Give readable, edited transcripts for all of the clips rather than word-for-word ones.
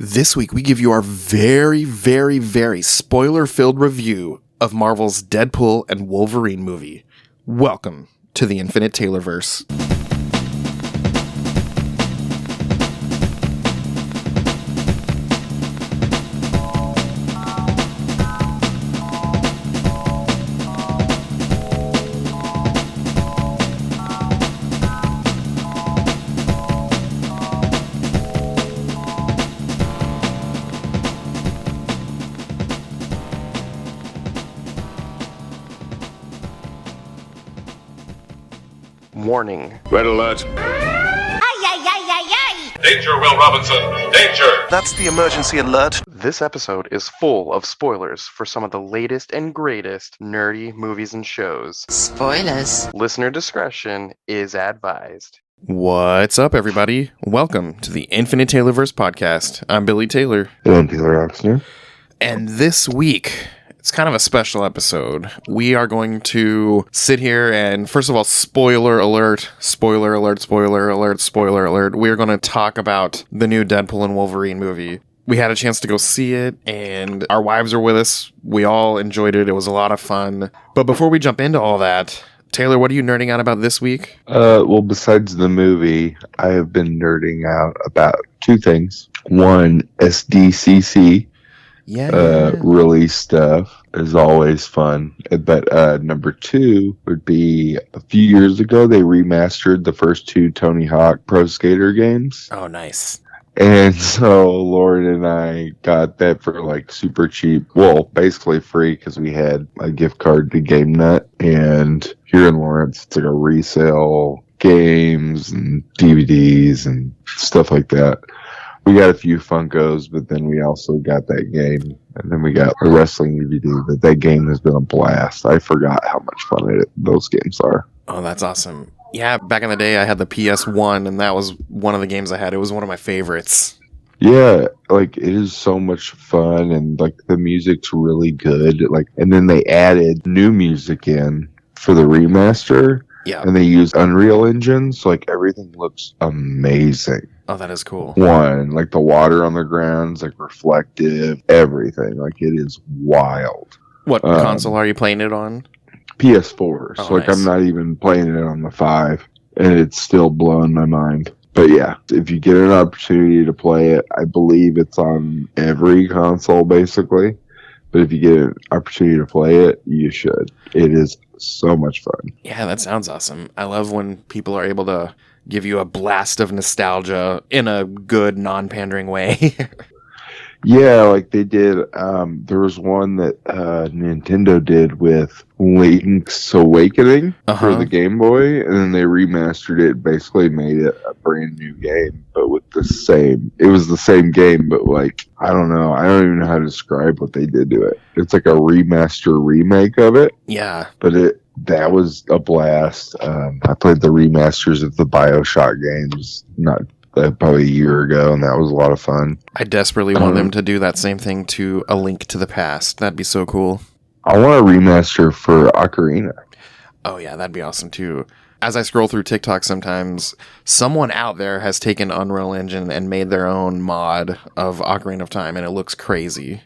This week, we give you our very, very, very spoiler-filled review of Marvel's Deadpool and Wolverine movie. Welcome to the Infinite Taylorverse. Warning. Red alert. Ay, ay, ay, ay, ay! Danger, Will Robinson. Danger! That's the emergency alert. This episode is full of spoilers for some of the latest and greatest nerdy movies and shows. Spoilers. Listener discretion is advised. What's up, everybody? Welcome to the Infinite Taylorverse podcast. I'm Billy Taylor. And I'm Taylor Oxner. And this week, it's kind of a special episode. We are going to sit here and, first of all, spoiler alert, spoiler alert, spoiler alert, spoiler alert. We are going to talk about the new Deadpool and Wolverine movie. We had a chance to go see it, and our wives are with us. We all enjoyed it. It was a lot of fun. But before we jump into all that, Taylor, what are you nerding out about this week? Well, besides the movie, I have been nerding out about two things. One, SDCC. Release stuff is always fun. But number two would be a few years ago, they remastered the first two Tony Hawk Pro Skater games. Oh, nice. And so Lauren and I got that for like super cheap. Well, basically free because we had a gift card to Game Nut. And here in Lawrence, it's like a resale games and DVDs and stuff like that. We got a few Funkos, but then we also got that game. And then we got a wrestling DVD. But that game has been a blast. I forgot how much fun those games are. Oh, that's awesome. Yeah, back in the day, I had the PS1, and that was one of the games I had. It was one of my favorites. Yeah, like, it is so much fun, and, like, the music's really good. Like, and then they added new music in for the remaster. Yeah. And they use Unreal Engine, so, like, everything looks amazing. Oh, that is cool. One, like, the water on the ground's, like, reflective, everything. Like, it is wild. What console are you playing it on? PS4. Oh, So, like, nice. I'm not even playing it on the 5, and it's still blowing my mind. But yeah, if you get an opportunity to play it, I believe it's on every console, basically. But if you get an opportunity to play it, you should. It is so much fun. Yeah, that sounds awesome. I love when people are able to give you a blast of nostalgia in a good, non-pandering way. Yeah, like they did. There was one that Nintendo did with Link's Awakening for the Game Boy, and then they remastered it, basically made it a brand new game, but with it was the same game, but like, I don't know. I don't even know how to describe what they did to it. It's like a remaster remake of it. Yeah. But that was a blast. I played the remasters of the BioShock games, probably a year ago, and that was a lot of fun. I desperately want them to do that same thing to A Link to the Past. That'd be so cool. I want a remaster for Ocarina. Oh yeah, that'd be awesome too. As I scroll through TikTok sometimes, someone out there has taken Unreal Engine and made their own mod of Ocarina of Time, and it looks crazy.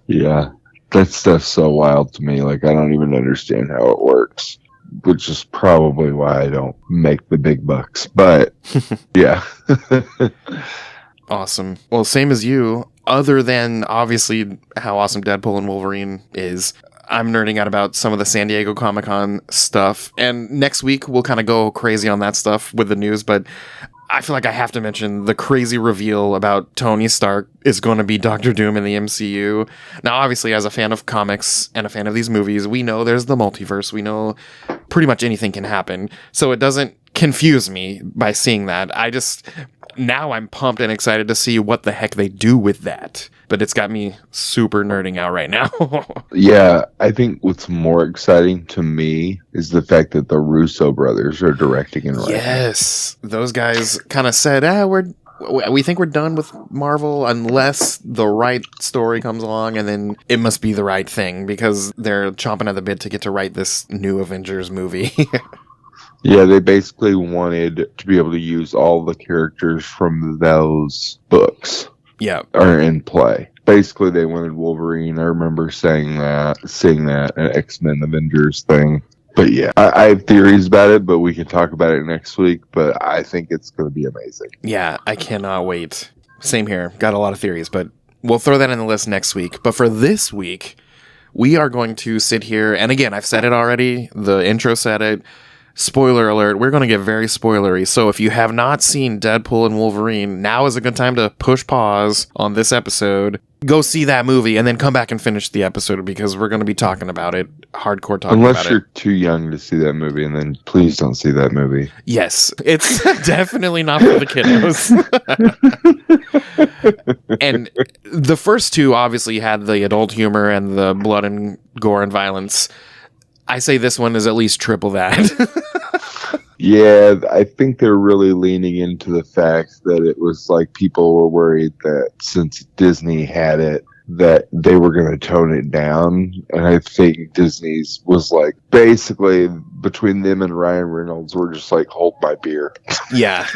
Yeah, that stuff's so wild to me. Like, I don't even understand how it works, which is probably why I don't make the big bucks. But yeah. Awesome. Well, same as you. Other than obviously how awesome Deadpool and Wolverine is, I'm nerding out about some of the San Diego Comic-Con stuff. And next week, we'll kind of go crazy on that stuff with the news. But I feel like I have to mention the crazy reveal about Tony Stark is going to be Doctor Doom in the MCU. Now, obviously, as a fan of comics and a fan of these movies, we know there's the multiverse. We know pretty much anything can happen. So it doesn't confuse me by seeing that. Now I'm pumped and excited to see what the heck they do with that. But it's got me super nerding out right now. Yeah, I think what's more exciting to me is the fact that the Russo brothers are directing and writing. Yes. Those guys kind of said, we think we're done with Marvel unless the right story comes along, and then it must be the right thing because they're chomping at the bit to get to write this new Avengers movie. Yeah, they basically wanted to be able to use all the characters from those books Yeah. are in play. Basically, they wanted Wolverine. I remember seeing that an X-Men Avengers thing. But yeah, I have theories about it, but we can talk about it next week. But I think it's going to be amazing. Yeah, I cannot wait. Same here. Got a lot of theories, but we'll throw that in the list next week. But for this week, we are going to sit here, and again, I've said it already. The intro said it. Spoiler alert, we're going to get very spoilery. So if you have not seen Deadpool and Wolverine, now is a good time to push pause on this episode. Go see that movie and then come back and finish the episode because we're going to be talking about it, hardcore talking Unless about you're too young to see that movie, and then please don't see that movie. Yes, it's definitely not for the kiddos. And the first two obviously had the adult humor and the blood and gore and violence. I say this one is at least triple that. Yeah, I think they're really leaning into the fact that it was like people were worried that since Disney had it, that they were going to tone it down. And I think Disney's was like, basically, between them and Ryan Reynolds, we're just like, hold my beer. Yeah.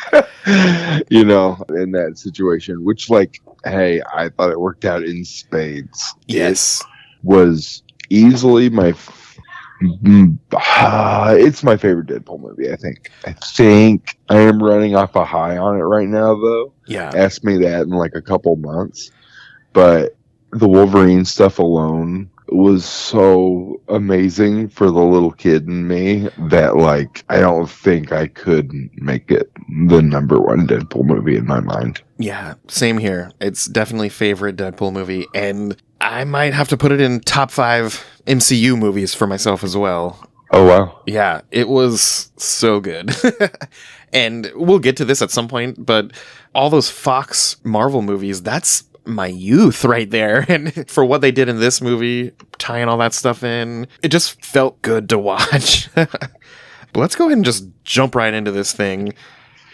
You know, in that situation, which, like, hey, I thought it worked out in spades. Yes. It was easily it's my favorite Deadpool movie, I think. I think I am running off a high on it right now, though. Yeah. Ask me that in like a couple months. But the Wolverine stuff alone was so amazing for the little kid in me that, like, I don't think I could make it the number one Deadpool movie in my mind. Yeah, same here. It's definitely favorite Deadpool movie, and I might have to put it in top 5 MCU movies for myself as well. Oh, wow. Yeah, it was so good. And we'll get to this at some point, but all those Fox Marvel movies, that's my youth right there. And for what they did in this movie, tying all that stuff in, it just felt good to watch. But let's go ahead and just jump right into this thing.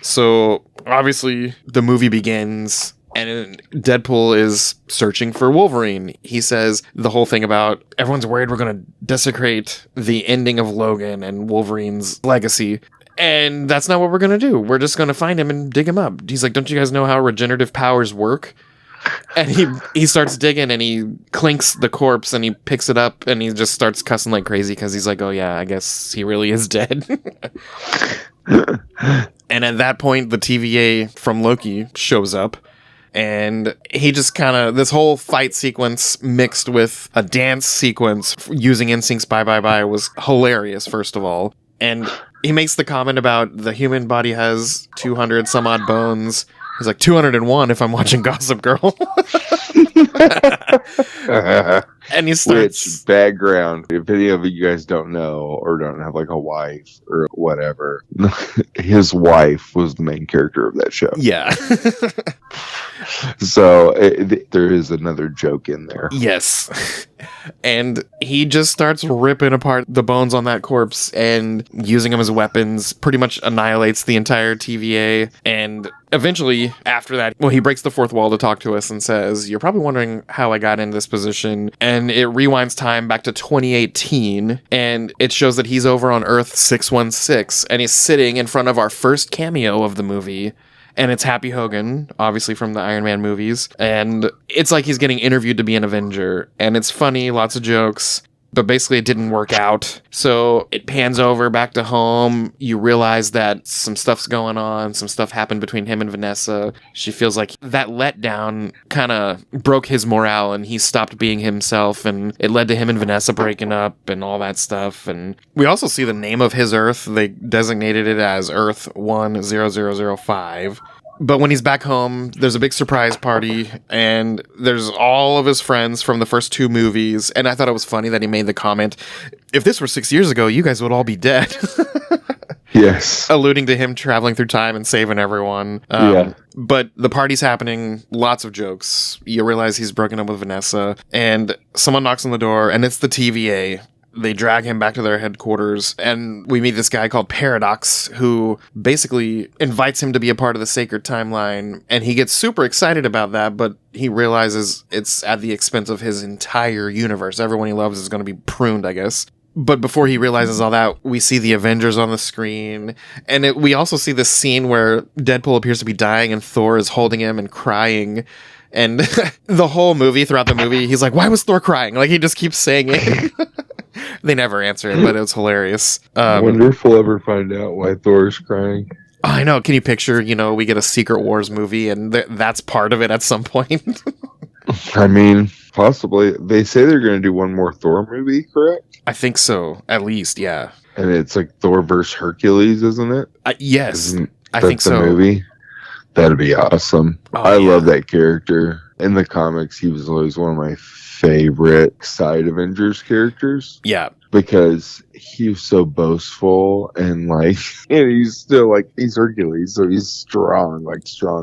So obviously the movie begins and Deadpool is searching for Wolverine. He says the whole thing about everyone's worried we're going to desecrate the ending of Logan and Wolverine's legacy. And that's not what we're going to do. We're just going to find him and dig him up. He's like, don't you guys know how regenerative powers work? And he starts digging and he clinks the corpse and he picks it up and he just starts cussing like crazy because he's like, oh yeah, I guess he really is dead. And at that point, the TVA from Loki shows up. And he just kind of, this whole fight sequence mixed with a dance sequence using NSYNC's Bye Bye Bye was hilarious, first of all. And he makes the comment about the human body has 200 some odd bones. He's like, 201 if I'm watching Gossip Girl. And he starts... Which, background, if any of you guys don't know or don't have like a wife or whatever, his wife was the main character of that show. Yeah. So there is another joke in there. Yes. And he just starts ripping apart the bones on that corpse and using them as weapons, pretty much annihilates the entire TVA. And eventually, after that, well, he breaks the fourth wall to talk to us and says, you're probably wondering how I got in this position. And it rewinds time back to 2018. And it shows that he's over on Earth 616. And he's sitting in front of our first cameo of the movie. And it's Happy Hogan, obviously from the Iron Man movies. And it's like he's getting interviewed to be an Avenger. And it's funny, lots of jokes. But basically it didn't work out. So it pans over back to home. You realize that some stuff's going on. Some stuff happened between him and Vanessa. She feels like that letdown kind of broke his morale and he stopped being himself. And it led to him and Vanessa breaking up and all that stuff. And we also see the name of his Earth. They designated it as Earth 10005. But when he's back home, there's a big surprise party, and there's all of his friends from the first two movies, and I thought it was funny that he made the comment, if this were 6 years ago, you guys would all be dead. Yes. Alluding to him traveling through time and saving everyone. Yeah. But the party's happening, lots of jokes. You realize he's broken up with Vanessa, and someone knocks on the door, and it's the TVA. They drag him back to their headquarters, and we meet this guy called Paradox, who basically invites him to be a part of the sacred timeline, and he gets super excited about that, but he realizes it's at the expense of his entire universe. Everyone he loves is going to be pruned, I guess. But before he realizes all that, we see the Avengers on the screen. And we also see this scene where Deadpool appears to be dying and Thor is holding him and crying. And the whole movie, throughout the movie, he's like, why was Thor crying? Like, he just keeps saying it. They never answer it, but it was hilarious. I wonder if we'll ever find out why Thor's crying. I know. Can you picture, we get a Secret Wars movie and that's part of it at some point? I mean, possibly. They say they're going to do one more Thor movie, correct? I think so. At least, yeah. And it's like Thor vs. Hercules, isn't it? Yes. I think so. Movie? That'd be awesome. Oh, I love that character. In the comics, he was always one of my favorite side Avengers characters. Yeah. Because he was so boastful and he's still he's Hercules, so he's strong,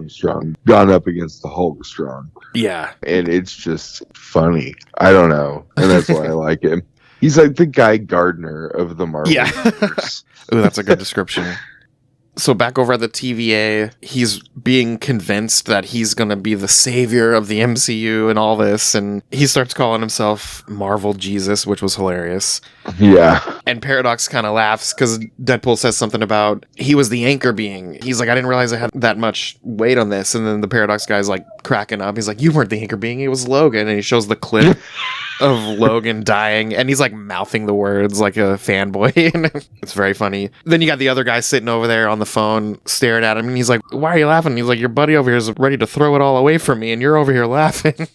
strong. Gone up against the Hulk strong. Yeah. And it's just funny. I don't know. And that's why I like him. He's like the Guy Gardner of the Marvel universe. Ooh, that's a good description. So back over at the TVA, he's being convinced that he's going to be the savior of the MCU and all this. And he starts calling himself Marvel Jesus, which was hilarious. Yeah. And Paradox kind of laughs because Deadpool says something about he was the anchor being. He's like, I didn't realize I had that much weight on this. And then the Paradox guy's like cracking up. He's like, you weren't the anchor being. It was Logan. And he shows the clip of Logan dying. And he's like mouthing the words like a fanboy. It's very funny. Then you got the other guy sitting over there on the phone staring at him. And he's like, why are you laughing? And he's like, your buddy over here is ready to throw it all away from me. And you're over here laughing.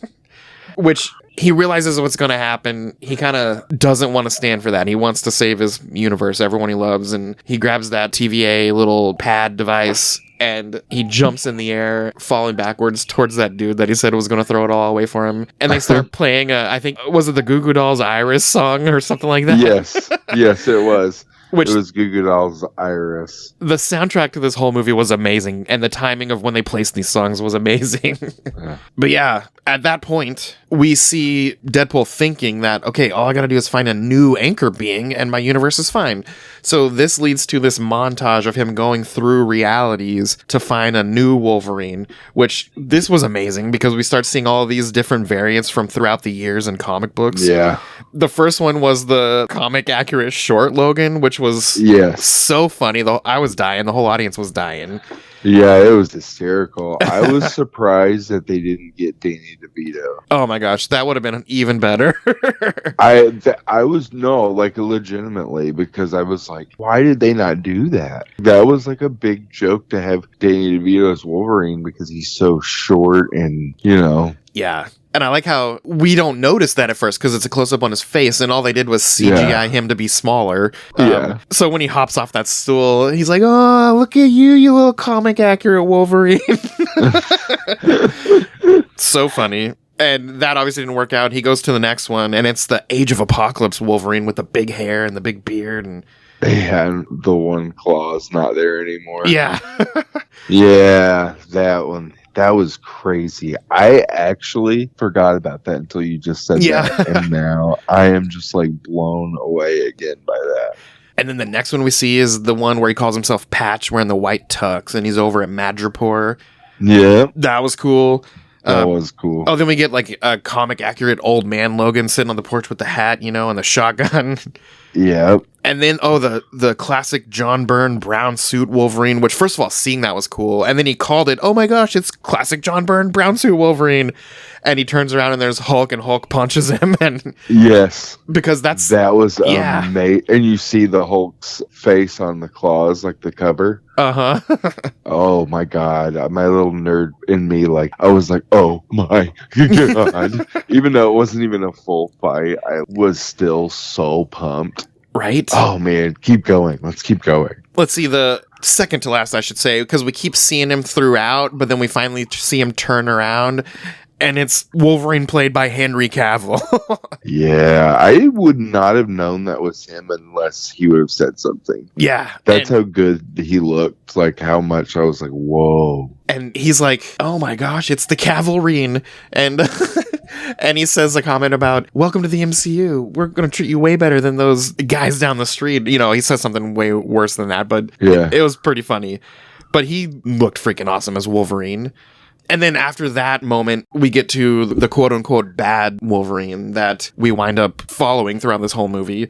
Which... he realizes what's going to happen. He kind of doesn't want to stand for that. He wants to save his universe, everyone he loves, and he grabs that TVA little pad device and he jumps in the air, falling backwards towards that dude that he said was going to throw it all away for him. And they start playing, I think, was it the Goo Goo Dolls Iris song or something like that? Yes, it was. Which, it was Goo Goo Dolls Iris. The soundtrack to this whole movie was amazing, and the timing of when they placed these songs was amazing. But yeah, at that point, we see Deadpool thinking that, okay, all I gotta do is find a new anchor being, and my universe is fine. So this leads to this montage of him going through realities to find a new Wolverine, which this was amazing, because we start seeing all of these different variants from throughout the years in comic books. Yeah. The first one was the comic accurate short Logan, which was so funny. I was dying. The whole audience was dying. Yeah, it was hysterical. I was surprised that they didn't get Danny DeVito. Oh my gosh, that would have been even better. I was legitimately, because I was like, why did they not do that? That was like a big joke to have Danny DeVito as Wolverine because he's so short and, Yeah. And I like how we don't notice that at first because it's a close-up on his face, and all they did was CGI him to be smaller. So when he hops off that stool, he's like, oh, look at you little comic-accurate Wolverine. So funny. And that obviously didn't work out. He goes to the next one, and it's the Age of Apocalypse Wolverine with the big hair and the big beard. And they had the one claw's not there anymore. Yeah. Yeah, that one. That was crazy. I actually forgot about that until you just said that. And now I am just blown away again by that. And then the next one we see is the one where he calls himself Patch, wearing the white tux, and he's over at Madripoor. Yeah. That was cool. That was cool. Oh, then we get a comic accurate old man Logan sitting on the porch with the hat, and the shotgun. Yeah. And then, the classic John Byrne brown suit Wolverine, which first of all, seeing that was cool. And then he called it, oh my gosh, it's classic John Byrne brown suit Wolverine. And he turns around and there's Hulk, and Hulk punches him. And yes. Because that was amazing. And you see the Hulk's face on the claws, the cover. Uh-huh. Oh my God. My little nerd in me, I was like, oh my God. Even though it wasn't even a full fight, I was still so pumped. Right? Oh man, keep going. Let's keep going. Let's see, the second to last, I should say, because we keep seeing him throughout, but then we finally see him turn around, and it's Wolverine played by Henry Cavill. Yeah, I would not have known that was him unless he would have said something. Yeah. That's how good he looked, how much I was like, whoa. And he's like, oh my gosh, it's the Cavalrine. And and he says a comment about, welcome to the MCU. We're going to treat you way better than those guys down the street. He says something way worse than that, but it was pretty funny. But he looked freaking awesome as Wolverine. And then after that moment, we get to the quote-unquote bad Wolverine that we wind up following throughout this whole movie.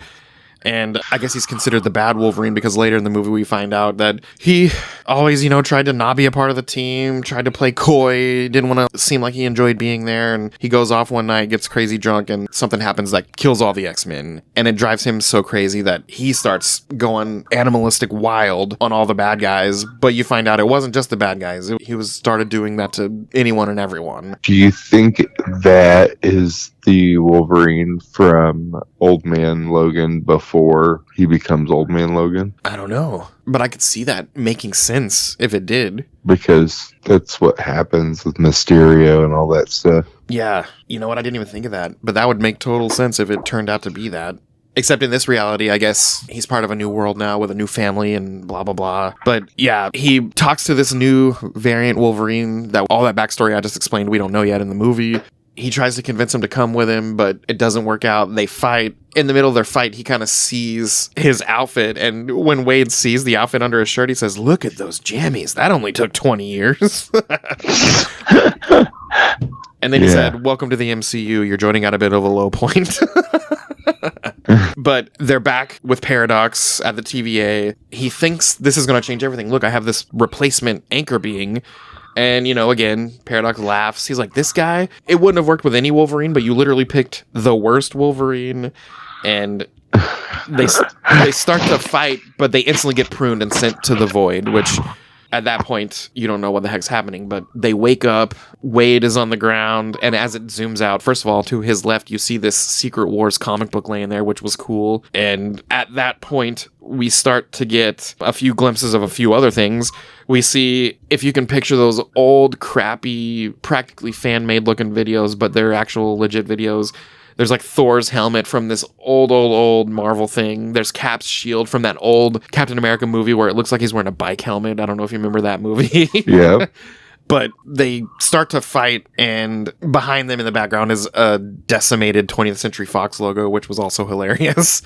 And I guess he's considered the bad Wolverine because later in the movie we find out that he always, tried to not be a part of the team, tried to play coy, didn't want to seem like he enjoyed being there. And he goes off one night, gets crazy drunk, and something happens that kills all the X-Men. And it drives him so crazy that he starts going animalistic wild on all the bad guys. But you find out it wasn't just the bad guys. He was started doing that to anyone and everyone. Do you think that is the Wolverine from Old Man Logan before he becomes Old Man Logan? I don't know. But I could see that making sense if it did. Because that's what happens with Mysterio and all that stuff. Yeah. You know what? I didn't even think of that. But that would make total sense if it turned out to be that. Except in this reality, I guess he's part of a new world now with a new family and blah, blah, blah. But yeah, he talks to this new variant Wolverine that all that backstory I just explained we don't know yet in the movie. He tries to convince him to come with him, but it doesn't work out. They fight. In the middle of their fight, he kind of sees his outfit. And when Wade sees the outfit under his shirt, he says, "Look at those jammies. That only took 20 years. And then he said, "Welcome to the MCU. You're joining at a bit of a low point." But they're back with Paradox at the TVA. He thinks this is going to change everything. Look, I have this replacement anchor being. And, again, Paradox laughs. He's like, this guy, it wouldn't have worked with any Wolverine, but you literally picked the worst Wolverine. And they start to fight, but they instantly get pruned and sent to the Void, which at that point, you don't know what the heck's happening. But they wake up, Wade is on the ground, and as it zooms out, first of all, to his left, you see this Secret Wars comic book laying there, which was cool. And at that point, we start to get a few glimpses of a few other things. We see, if you can picture those old, crappy, practically fan-made looking videos, but they're actual legit videos. There's like Thor's helmet from this old Marvel thing. There's Cap's shield from that old Captain America movie where it looks like he's wearing a bike helmet. I don't know if you remember that movie. Yeah. But they start to fight, and behind them in the background is a decimated 20th Century Fox logo, which was also hilarious.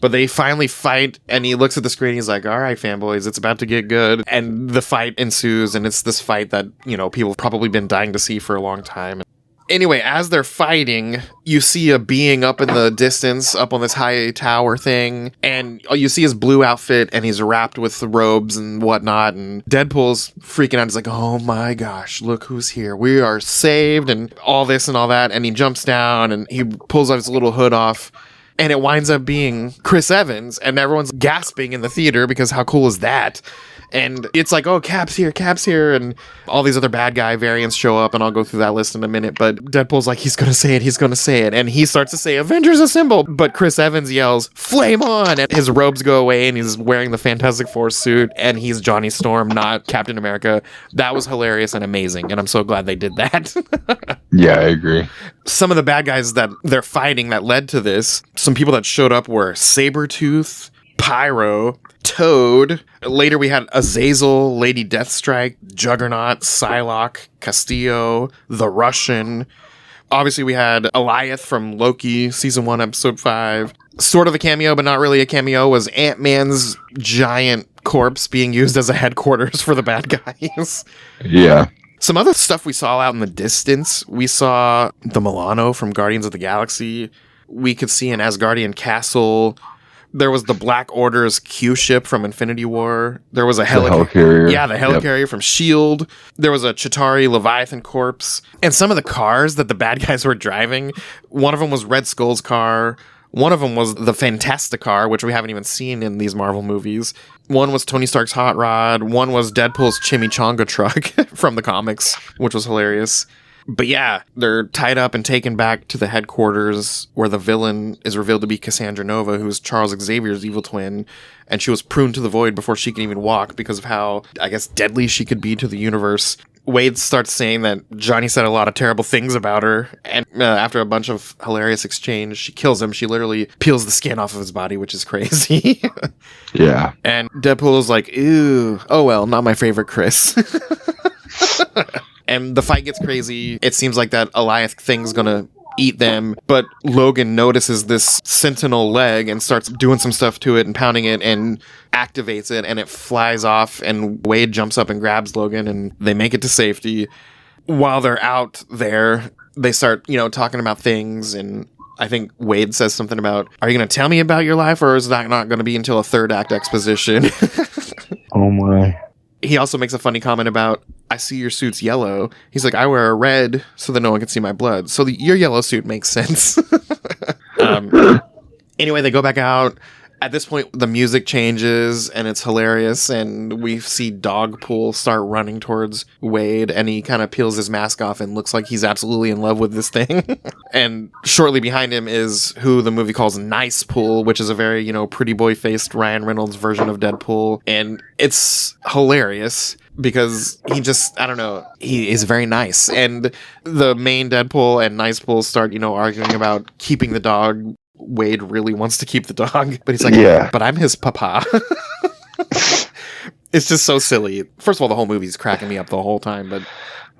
But they finally fight, and he looks at the screen, and he's like, all right, fanboys, it's about to get good. And the fight ensues, and it's this fight that, people have probably been dying to see for a long time. Anyway, as they're fighting, you see a being up in the distance, up on this high tower thing, and you see his blue outfit, and he's wrapped with the robes and whatnot, and Deadpool's freaking out. He's like, oh my gosh, look who's here. We are saved, and all this and all that, and he jumps down, and he pulls his little hood off, and it winds up being Chris Evans, and everyone's gasping in the theater because how cool is that? And it's like, oh, Cap's here, and all these other bad guy variants show up, and I'll go through that list in a minute, but Deadpool's like, he's gonna say it, and he starts to say, Avengers Assemble, but Chris Evans yells, flame on, and his robes go away, and he's wearing the Fantastic Four suit, and he's Johnny Storm, not Captain America. That was hilarious and amazing, and I'm so glad they did that. Yeah, I agree. Some of the bad guys that they're fighting that led to this, some people that showed up were Sabretooth, Pyro, Toad. Later we had Azazel, Lady Deathstrike, Juggernaut, Psylocke, Castillo, the Russian. Obviously we had Eightieth from Loki, season 1, episode 5. Sort of a cameo, but not really a cameo, was Ant-Man's giant corpse being used as a headquarters for the bad guys. Yeah. Some other stuff we saw out in the distance. We saw the Milano from Guardians of the Galaxy. We could see an Asgardian castle. There was the Black Order's Q ship from Infinity War. There was a helicarrier. Yeah, the helicarrier from S.H.I.E.L.D. There was a Chitauri Leviathan corpse. And some of the cars that the bad guys were driving, one of them was Red Skull's car. One of them was the Fantasticar, which we haven't even seen in these Marvel movies. One was Tony Stark's hot rod. One was Deadpool's chimichanga truck from the comics, which was hilarious. But yeah, they're tied up and taken back to the headquarters where the villain is revealed to be Cassandra Nova, who's Charles Xavier's evil twin. And she was pruned to the void before she can even walk because of how, I guess, deadly she could be to the universe. Wade starts saying that Johnny said a lot of terrible things about her. And after a bunch of hilarious exchange, she kills him. She literally peels the skin off of his body, which is crazy. Yeah. And Deadpool is like, ew, oh well, not my favorite Chris. And the fight gets crazy. It seems like that Eightieth thing's gonna eat them, but Logan notices this sentinel leg and starts doing some stuff to it and pounding it and activates it, and it flies off, and Wade jumps up and grabs Logan, and they make it to safety. While they're out there, they start, talking about things, and I think Wade says something about, are you going to tell me about your life, or is that not going to be until a third act exposition? Oh my. He also makes a funny comment about, I see your suit's yellow. He's like, I wear a red so that no one can see my blood. So your yellow suit makes sense. Anyway, they go back out. At this point, the music changes, and it's hilarious, and we see Dogpool start running towards Wade, and he kind of peels his mask off and looks like he's absolutely in love with this thing. And shortly behind him is who the movie calls Nice Pool, which is a very, pretty boy-faced Ryan Reynolds version of Deadpool, and it's hilarious because he just, I don't know, he is very nice. And the main Deadpool and Nice Pool start, arguing about keeping the dog. Wade really wants to keep the dog, but he's like, yeah, but I'm his papa. It's just so silly. First of all, the whole movie's cracking me up the whole time, but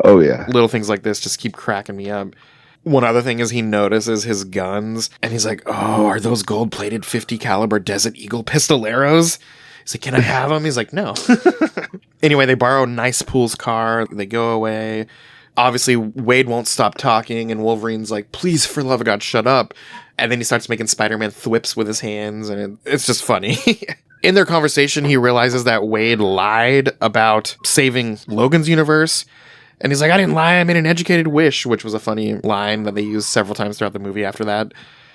oh yeah, little things like this just keep cracking me up. One other thing is he notices his guns, and he's like, oh, are those gold-plated 50 caliber Desert Eagle pistoleros? He's like, can I have them? He's like, no. Anyway, they borrow Nice Pool's car. They go away. Obviously, Wade won't stop talking, and Wolverine's like, please, for the love of God, shut up. And then he starts making Spider-Man thwips with his hands, and it's just funny. In their conversation, he realizes that Wade lied about saving Logan's universe. And he's like, I didn't lie, I made an educated wish, which was a funny line that they used several times throughout the movie after that.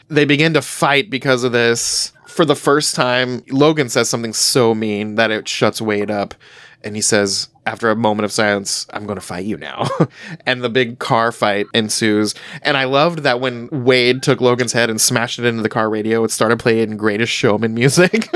They begin to fight because of this. For the first time, Logan says something so mean that it shuts Wade up. And he says, after a moment of silence, I'm going to fight you now. And the big car fight ensues. And I loved that when Wade took Logan's head and smashed it into the car radio, it started playing Greatest Showman music.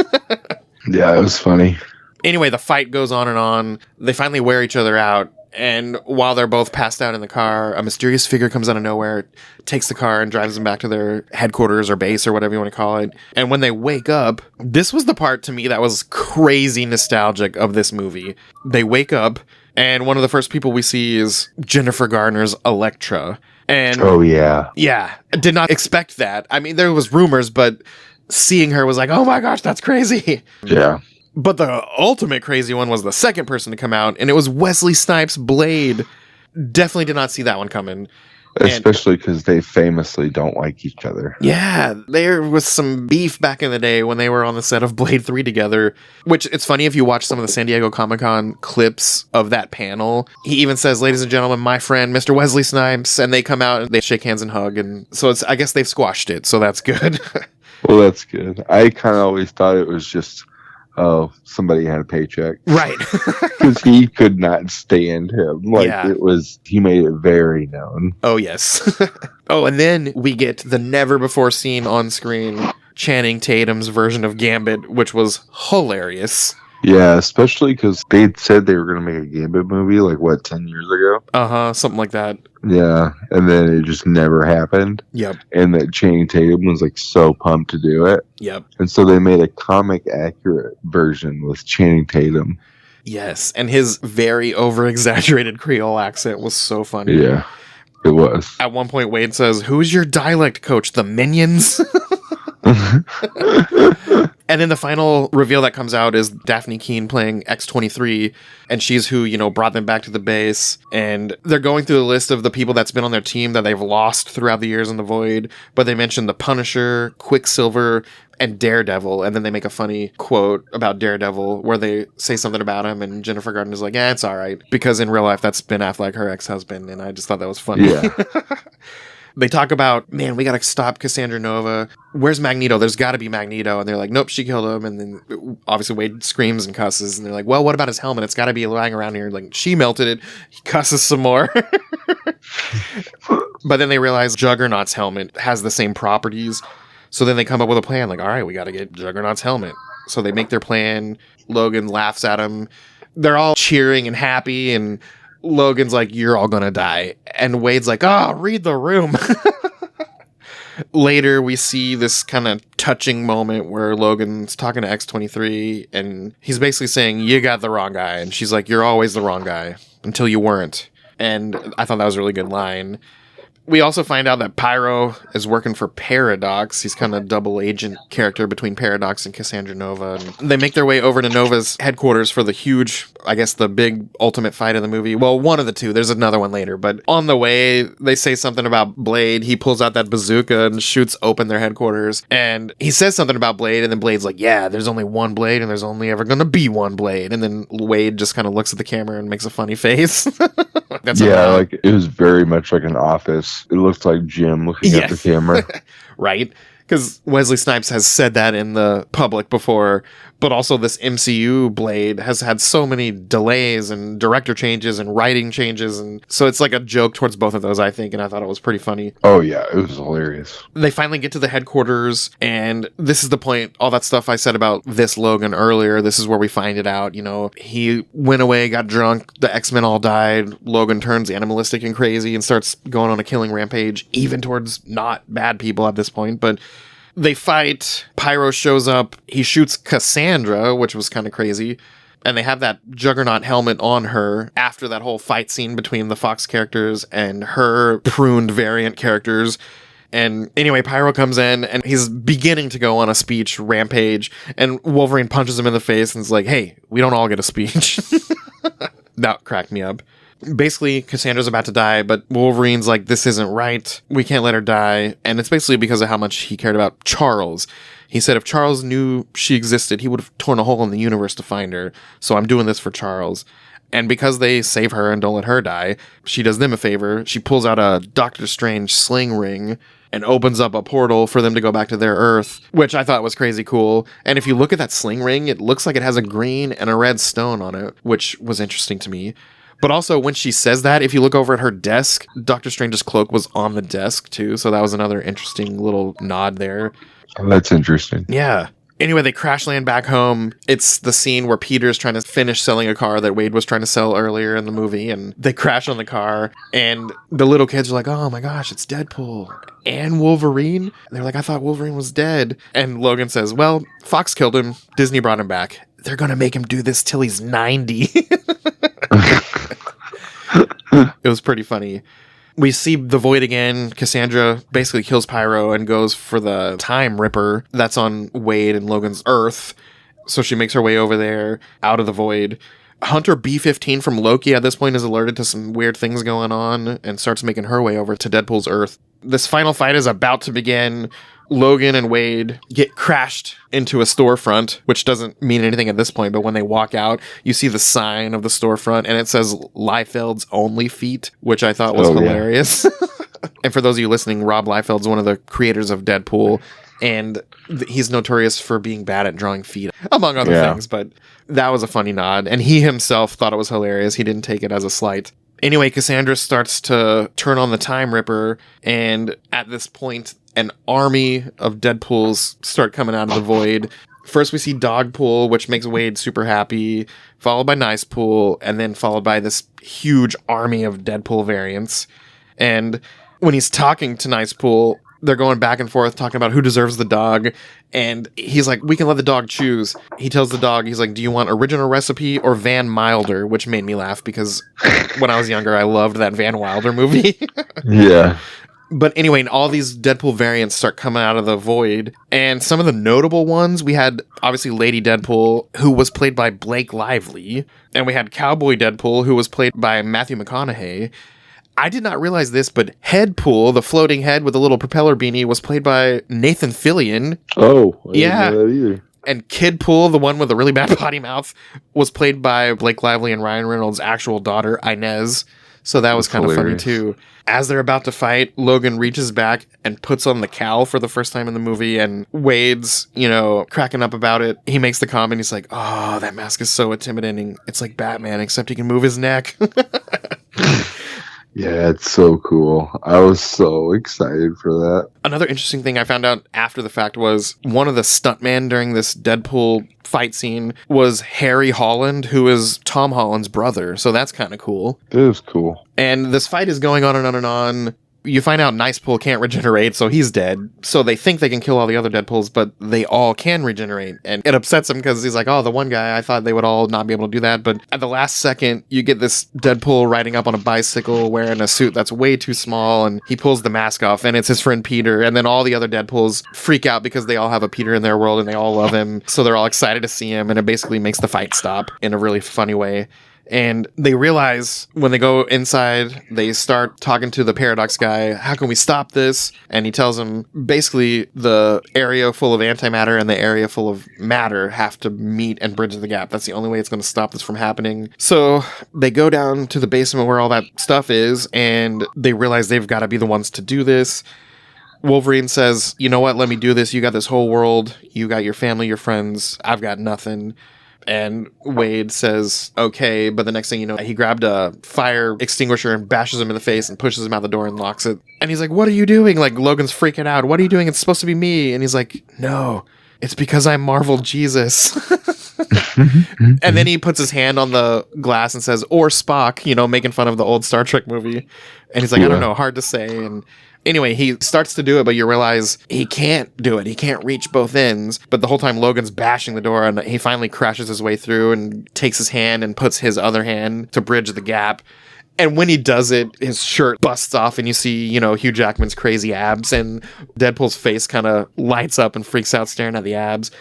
Yeah, it was funny. Anyway, the fight goes on and on. They finally wear each other out. And while they're both passed out in the car, a mysterious figure comes out of nowhere, takes the car and drives them back to their headquarters or base or whatever you want to call it. And when they wake up, this was the part to me that was crazy nostalgic of this movie. They wake up, and one of the first people we see is Jennifer Garner's Elektra. And oh, yeah. Yeah, did not expect that. I mean, there was rumors, but seeing her was like, oh my gosh, that's crazy. Yeah. But the ultimate crazy one was the second person to come out, and it was Wesley Snipes' Blade. Definitely did not see that one coming. Especially because they famously don't like each other. Yeah, there was some beef back in the day when they were on the set of Blade 3 together, which it's funny if you watch some of the San Diego Comic-Con clips of that panel. He even says, ladies and gentlemen, my friend, Mr. Wesley Snipes, and they come out and they shake hands and hug, and so I guess they've squashed it, so that's good. Well, that's good. I kind of always thought it was just... oh, somebody had a paycheck. Right. Because he could not stand him. He made it very known. Oh, yes. Oh, and then we get the never-before-seen on-screen Channing Tatum's version of Gambit, which was hilarious. Yeah, especially because they'd said they were going to make a Gambit movie, 10 years ago? Uh-huh, something like that. Yeah, and then it just never happened. Yep. And that Channing Tatum was, so pumped to do it. Yep. And so they made a comic-accurate version with Channing Tatum. Yes, and his very over-exaggerated Creole accent was so funny. Yeah, it was. At one point, Wade says, who's your dialect coach, the Minions? And then the final reveal that comes out is Daphne Keane playing X-23, and she's who, brought them back to the base, and they're going through the list of the people that's been on their team that they've lost throughout the years in the Void, but they mention the Punisher, Quicksilver, and Daredevil, and then they make a funny quote about Daredevil where they say something about him, and Jennifer Garner's like, yeah, it's all right, because in real life that's Ben Affleck, her ex-husband, and I just thought that was funny. Yeah. They talk about, man, we got to stop Cassandra Nova. Where's Magneto? There's got to be Magneto. And they're like, nope, she killed him. And then obviously Wade screams and cusses. And they're like, well, what about his helmet? It's got to be lying around here. Like, she melted it. He cusses some more. But then they realize Juggernaut's helmet has the same properties. So then they come up with a plan. Like, all right, we got to get Juggernaut's helmet. So they make their plan. Logan laughs at him. They're all cheering and happy, and Logan's like, you're all gonna die. And Wade's like, read the room. Later, we see this kind of touching moment where Logan's talking to X-23, and he's basically saying, you got the wrong guy. And she's like, you're always the wrong guy until you weren't. And I thought that was a really good line. We also find out that Pyro is working for Paradox. He's kind of double agent character between Paradox and Cassandra Nova. And they make their way over to Nova's headquarters for the huge, I guess, the big ultimate fight of the movie. Well, one of the two. There's another one later. But on the way, they say something about Blade. He pulls out that bazooka and shoots open their headquarters. And he says something about Blade. And then Blade's like, yeah, there's only one Blade and there's only ever going to be one Blade. And then Wade just kind of looks at the camera and makes a funny face. That's like it was very much like an office. It looks like Jim looking at the camera. Right? Because Wesley Snipes has said that in the public before, but also this MCU Blade has had so many delays and director changes and writing changes, and so it's like a joke towards both of those, I think, and I thought it was pretty funny. Oh yeah, it was hilarious. They finally get to the headquarters, and this is the point, all that stuff I said about this Logan earlier, this is where we find it out, he went away, got drunk, the X-Men all died, Logan turns animalistic and crazy and starts going on a killing rampage, even towards not bad people at this point, but they fight, Pyro shows up, he shoots Cassandra, which was kind of crazy, and they have that Juggernaut helmet on her after that whole fight scene between the Fox characters and her pruned variant characters. And anyway, Pyro comes in, and he's beginning to go on a speech rampage, and Wolverine punches him in the face and is like, hey, we don't all get a speech. That cracked me up. Basically, Cassandra's about to die, but Wolverine's like, this isn't right. We can't let her die. And it's basically because of how much he cared about Charles. He said if Charles knew she existed, he would have torn a hole in the universe to find her. So I'm doing this for Charles. And because they save her and don't let her die, she does them a favor. She pulls out a Doctor Strange sling ring and opens up a portal for them to go back to their Earth, which I thought was crazy cool. And if you look at that sling ring, it looks like it has a green and a red stone on it, which was interesting to me. But also, when she says that, if you look over at her desk, Doctor Strange's cloak was on the desk, too. So that was another interesting little nod there. Oh, that's interesting. Yeah. Anyway, they crash land back home. It's the scene where Peter's trying to finish selling a car that Wade was trying to sell earlier in the movie. And they crash on the car. And the little kids are like, oh my gosh, it's Deadpool and Wolverine. And they're like, I thought Wolverine was dead. And Logan says, well, Fox killed him. Disney brought him back. They're going to make him do this till he's 90. It was pretty funny. We see the Void again. Cassandra basically kills Pyro and goes for the Time Ripper that's on Wade and Logan's Earth. So she makes her way over there, out of the Void. Hunter B-15 from Loki at this point is alerted to some weird things going on and starts making her way over to Deadpool's Earth. This final fight is about to begin. Logan and Wade get crashed into a storefront, which doesn't mean anything at this point, but when they walk out, you see the sign of the storefront, and it says Liefeld's Only Feet, which I thought was hilarious. And for those of you listening, Rob Liefeld's one of the creators of Deadpool, and he's notorious for being bad at drawing feet, among other things, but that was a funny nod, and he himself thought it was hilarious. He didn't take it as a slight. Anyway, Cassandra starts to turn on the Time Ripper, and at this point, an army of Deadpools start coming out of the Void. First, we see Dogpool, which makes Wade super happy, followed by Nicepool, and then followed by this huge army of Deadpool variants. And when he's talking to Nicepool, they're going back and forth talking about who deserves the dog. And he's like, we can let the dog choose. He tells the dog, he's like, do you want original recipe or Van Wilder? Which made me laugh because when I was younger, I loved that Van Wilder movie. Yeah. But anyway, all these Deadpool variants start coming out of the Void. And some of the notable ones, we had obviously Lady Deadpool, who was played by Blake Lively. And we had Cowboy Deadpool, who was played by Matthew McConaughey. I did not realize this, but Headpool, the floating head with a little propeller beanie, was played by Nathan Fillion. Oh, I didn't know that either. And Kidpool, the one with the really bad potty mouth, was played by Blake Lively and Ryan Reynolds' actual daughter, Inez. So that was kind of funny, too. As they're about to fight, Logan reaches back and puts on the cowl for the first time in the movie, and Wade's, cracking up about it. He makes the comment, he's like, oh, that mask is so intimidating. It's like Batman, except he can move his neck. Yeah, it's so cool. I was so excited for that. Another interesting thing I found out after the fact was one of the stuntmen during this Deadpool fight scene was Harry Holland, who is Tom Holland's brother. So that's kind of cool. It is cool. And this fight is going on and on and on. You find out Nicepool can't regenerate, so he's dead. So they think they can kill all the other Deadpools, but they all can regenerate. And it upsets him because he's like, oh, the one guy, I thought they would all not be able to do that. But at the last second, you get this Deadpool riding up on a bicycle wearing a suit that's way too small, and he pulls the mask off, and it's his friend Peter. And then all the other Deadpools freak out because they all have a Peter in their world, and they all love him. So they're all excited to see him, and it basically makes the fight stop in a really funny way. And they realize when they go inside, they start talking to the Paradox guy, how can we stop this? And he tells them basically the area full of antimatter and the area full of matter have to meet and bridge the gap. That's the only way it's going to stop this from happening. So they go down to the basement where all that stuff is, and they realize they've got to be the ones to do this. Wolverine says, you know what, let me do this. You got this whole world. You got your family, your friends. I've got nothing. And Wade says, okay, but the next thing you know, he grabbed a fire extinguisher and bashes him in the face and pushes him out the door and locks it. And he's like, what are you doing? Like, Logan's freaking out. What are you doing? It's supposed to be me. And he's like, no, it's because I'm Marvel Jesus. And then he puts his hand on the glass and says, or Spock, you know, making fun of the old Star Trek movie. And he's like, I don't know, hard to say. And anyway, he starts to do it, but you realize he can't do it. He can't reach both ends. But the whole time Logan's bashing the door, and he finally crashes his way through and takes his hand and puts his other hand to bridge the gap. And when he does it, his shirt busts off and you see, you know, Hugh Jackman's crazy abs, and Deadpool's face kind of lights up and freaks out staring at the abs.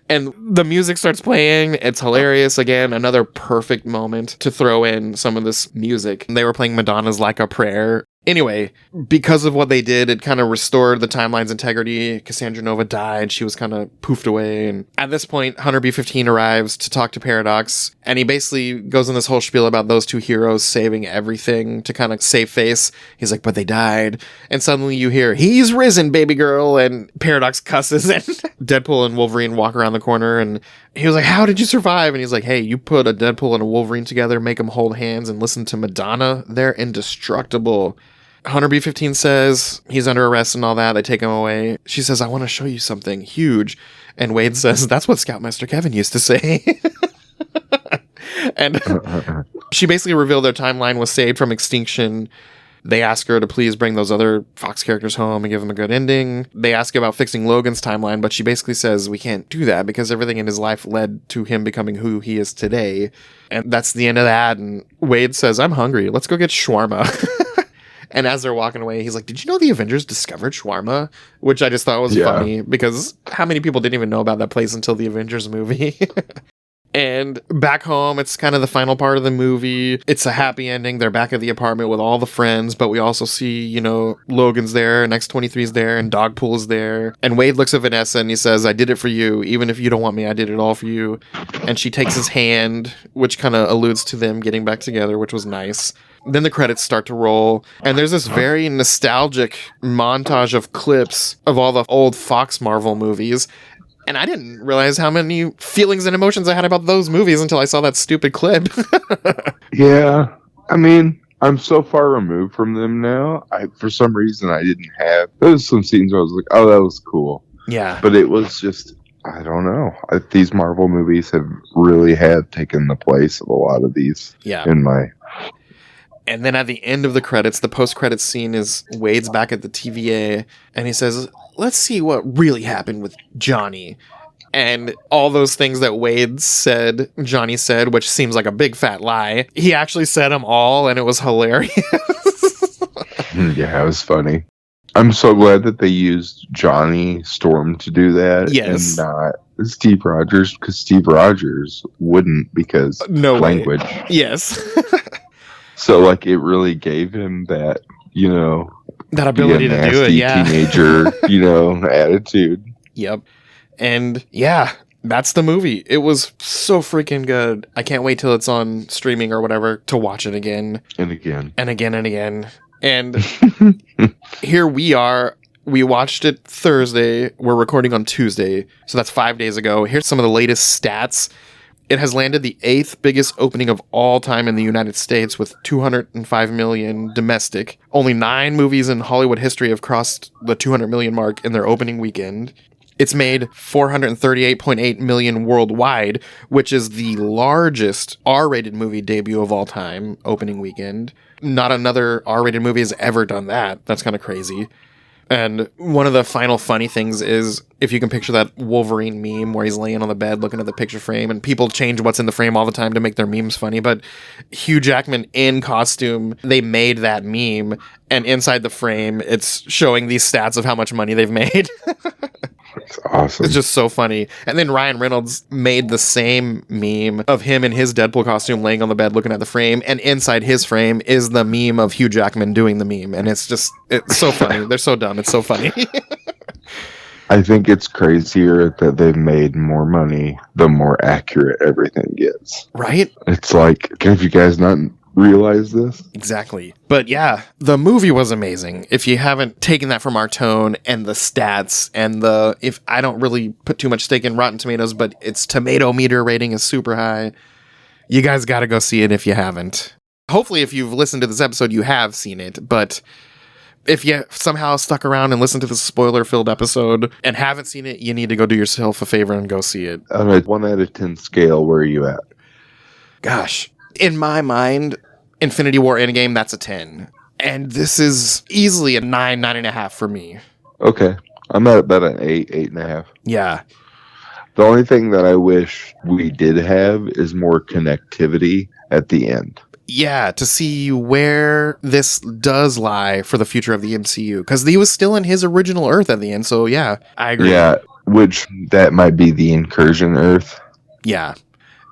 And the music starts playing. It's hilarious. Again, another perfect moment to throw in some of this music. They were playing Madonna's Like a Prayer. Anyway, because of what they did, it kind of restored the timeline's integrity. Cassandra Nova died. She was kind of poofed away. And at this point, Hunter B-15 arrives to talk to Paradox. And he basically goes in this whole spiel about those two heroes saving everything to kind of save face. He's like, but they died. And suddenly you hear, he's risen, baby girl. And Paradox cusses. And Deadpool and Wolverine walk around the corner. And he was like, how did you survive? And he's like, hey, you put a Deadpool and a Wolverine together, make them hold hands and listen to Madonna. They're indestructible. Hunter B-15 says he's under arrest and all that. They take him away. She says, I want to show you something huge. And Wade says, that's what Scoutmaster Kevin used to say. And she basically revealed their timeline was saved from extinction. They ask her to please bring those other Fox characters home and give them a good ending. They ask about fixing Logan's timeline, but she basically says we can't do that because everything in his life led to him becoming who he is today. And that's the end of that. And Wade says, I'm hungry. Let's go get shawarma. And as they're walking away, he's like, did you know the Avengers discovered shawarma? Which I just thought was funny because how many people didn't even know about that place until the Avengers movie? And back home, it's kind of the final part of the movie. It's a happy ending. They're back at the apartment with all the friends, but we also see, you know, Logan's there, and X-23's there, and Dogpool's there. And Wade looks at Vanessa and he says, I did it for you. Even if you don't want me, I did it all for you. And she takes his hand, which kind of alludes to them getting back together, which was nice. Then the credits start to roll, and there's this very nostalgic montage of clips of all the old Fox Marvel movies. And I didn't realize how many feelings and emotions I had about those movies until I saw that stupid clip. Yeah. I mean, I'm so far removed from them now. For some reason, I didn't have... There was some scenes where I was like, oh, that was cool. Yeah. But it was just... I don't know. These Marvel movies have taken the place of a lot of these in my... And then at the end of the credits, the post-credits scene is Wade's back at the TVA, and he says, let's see what really happened with Johnny. And all those things that Wade said, Johnny said, which seems like a big fat lie, he actually said them all, and it was hilarious. Yeah, it was funny. I'm so glad that they used Johnny Storm to do that, and not Steve Rogers, because Steve Rogers wouldn't, because language. Yes. So, like, it really gave him that, you know... That ability to do it, teenager, you know, attitude. Yep. And, yeah, that's the movie. It was so freaking good. I can't wait till it's on streaming or whatever to watch it again. And again. And again and again. And here we are. We watched it Thursday. We're recording on Tuesday. So that's 5 days ago. Here's some of the latest stats. It has landed the 8th biggest opening of all time in the United States with 205 million domestic. Only 9 movies in Hollywood history have crossed the 200 million mark in their opening weekend. It's made 438.8 million worldwide, which is the largest R-rated movie debut of all time, opening weekend. Not another R-rated movie has ever done that. That's kind of crazy. And one of the final funny things is, if you can picture that Wolverine meme where he's laying on the bed looking at the picture frame, and people change what's in the frame all the time to make their memes funny, but Hugh Jackman in costume, they made that meme, and inside the frame, it's showing these stats of how much money they've made. It's awesome. It's just so funny. And then Ryan Reynolds made the same meme of him in his Deadpool costume laying on the bed looking at the frame, and inside his frame is the meme of Hugh Jackman doing the meme, and it's so funny. They're so dumb. It's so funny. I think it's crazier that they've made more money the more accurate everything gets. Right? It's like, have you guys not realized this? Exactly. But yeah, the movie was amazing. If you haven't taken that from our tone and the stats and if I don't really put too much stake in Rotten Tomatoes, but its tomato meter rating is super high, you guys got to go see it if you haven't. Hopefully, if you've listened to this episode, you have seen it, but if you somehow stuck around and listened to this spoiler-filled episode and haven't seen it, you need to go do yourself a favor and go see it. On a 1 out of 10 scale, where are you at? Gosh, in my mind, Infinity War Endgame, that's a 10. And this is easily a 9, 9.5 for me. Okay. I'm at about an 8, 8.5. Yeah. The only thing that I wish we did have is more connectivity at the end. Yeah, to see where this does lie for the future of the MCU. Because he was still in his original Earth at the end, so yeah, I agree. Yeah, which that might be the Incursion Earth. Yeah.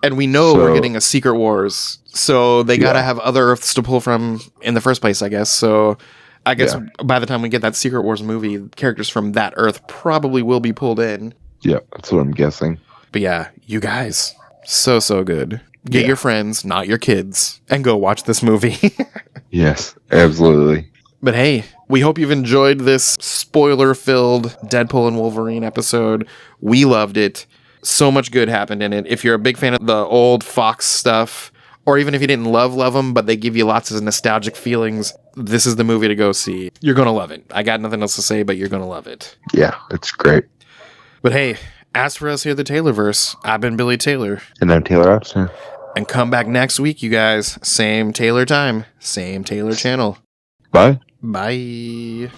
And we know we're getting a Secret Wars, so they gotta have other Earths to pull from in the first place, I guess. So I guess by the time we get that Secret Wars movie, characters from that Earth probably will be pulled in. Yeah, that's what I'm guessing. But yeah, you guys, so good. Get your friends, not your kids, and go watch this movie. Yes, absolutely. But hey, we hope you've enjoyed this spoiler-filled Deadpool and Wolverine episode. We loved it. So much good happened in it. If you're a big fan of the old Fox stuff, or even if you didn't love them, but they give you lots of nostalgic feelings, this is the movie to go see. You're going to love it. I got nothing else to say, but you're going to love it. Yeah, it's great. But hey, as for us here at the Taylorverse, I've been Billy Taylor. And I'm Taylor Upson. And come back next week, you guys. Same Taylor time, same Taylor channel. Bye. Bye.